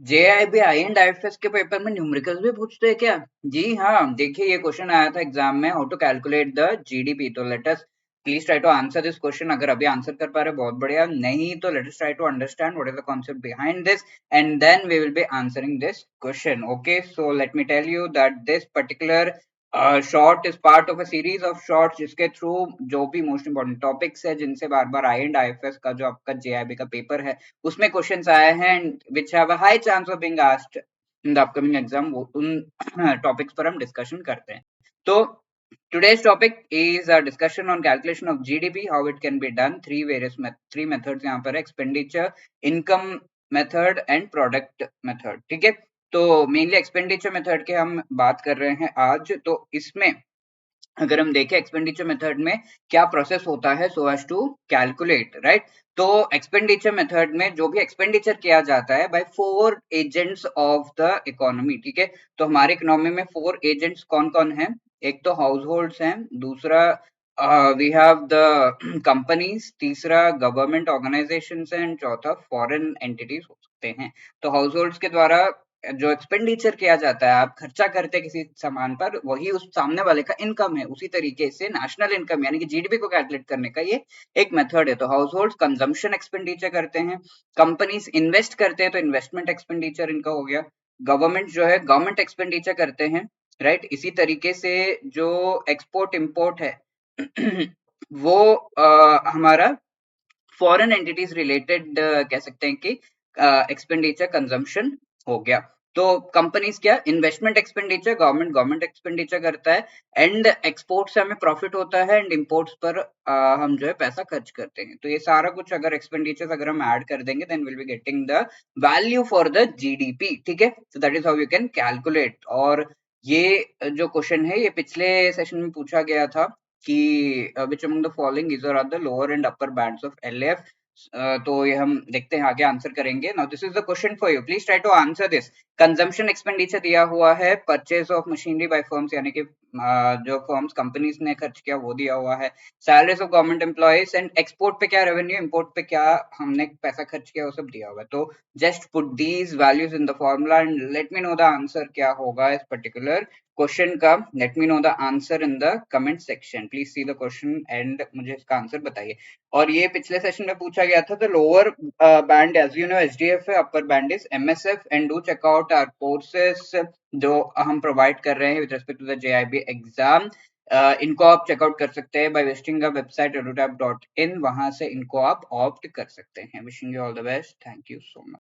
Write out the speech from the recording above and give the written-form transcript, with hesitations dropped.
JIB I and IFS के paper में numericals भी पूछते हैं क्या? जी हाँ, देखिए ये क्वेश्चन आया था एग्जाम में, how to calculate the GDP. तो let us please try to answer this question. अगर अभी आंसर कर पा रहे बहुत बढ़िया, नहीं तो let us try to understand what is the concept behind this and then we will be answering this question. Okay, so let me tell you that this particular short is part of a series of shorts जिसके through जो भी most important topics है जिनसे बार बार आई and IFS का जो आपका JIB का paper है उसमें क्वेश्चंस आए हैं which have a high chance of being asked in the upcoming exam. वो उन टॉपिक्स पर हम डिस्कशन करते हैं। तो today's topic is a discussion on calculation of GDP, how it can be done. Three methods यहाँ पर, expenditure, income method and product method। ठीक है, तो मेनली एक्सपेंडिचर मेथड के हम बात कर रहे हैं आज। तो इसमें अगर हम देखें एक्सपेंडिचर मेथड में क्या प्रोसेस होता है so as to calculate, right. तो एक्सपेंडिचर मेथड में जो भी एक्सपेंडिचर किया जाता है by 4 agents of the economy. ठीक है, तो हमारे इकोनॉमी में 4 एजेंट्स कौन कौन है? एक तो हाउस होल्ड्स हैं, दूसरा वी हैव द कंपनीज, तीसरा गवर्नमेंट ऑर्गेनाइजेशंस हैं, चौथा फॉरेन एंटिटीज हो सकते हैं। तो हाउस होल्ड्स के द्वारा जो एक्सपेंडिचर किया जाता है, आप खर्चा करते हैं किसी सामान पर, वही उस सामने वाले का इनकम है। उसी तरीके से नेशनल इनकम यानी कि जीडीपी को कैलकुलेट करने का ये एक मेथड है। तो हाउस होल्ड कंजम्पशन एक्सपेंडिचर करते हैं, कंपनीज इन्वेस्ट करते हैं तो इन्वेस्टमेंट एक्सपेंडिचर इनका हो गया, गवर्नमेंट जो है गवर्नमेंट एक्सपेंडिचर करते हैं, राइट। इसी तरीके से जो एक्सपोर्ट इम्पोर्ट है वो हमारा फॉरेन एंटिटीज रिलेटेड कह सकते हैं कि एक्सपेंडिचर कंजम्पशन हो गया। तो कंपनीज क्या, investment expenditure, government government expenditure करता है, एंड एक्सपोर्ट से हमें प्रॉफिट होता है एंड इम्पोर्ट्स पर हम जो है पैसा खर्च करते हैं। तो ये सारा कुछ अगर एक्सपेंडिचर अगर हम ऐड कर देंगे then will be getting the value for the GDP. ठीक है, so that is how you can calculate. और ये जो क्वेश्चन है ये पिछले सेशन में पूछा गया था कि which among the following is or are the lower and upper bands of LF। तो ये हम देखते हैं आगे आंसर करेंगे। Now this is the question for you, please try to answer this. Consumption expenditure दिया हुआ है, purchase of machinery by firms यानी कि जो फर्म्स कंपनीज ने खर्च किया वो दिया हुआ है, salaries of government employees, and export पे क्या रेवेन्यू, इंपोर्ट पे क्या हमने पैसा खर्च किया वो सब दिया हुआ है। तो just put these values in the formula and let me know the answer क्या होगा इस पर्टिकुलर क्वेश्चन का। Let me know the answer in the comment section, please see the question and मुझे इसका आंसर बताइए। और ये पिछले सेशन में पूछा गया था, the lower band as you know HDF है, upper band is MSF, and do check out our courses जो हम प्रोवाइड कर रहे हैं with respect to the JIB exam. इनको आप चेकआउट कर सकते हैं by visiting the website edutap.in, वहां से इनको आप ऑप्ट कर सकते हैं। Wishing you all the best, thank you so much.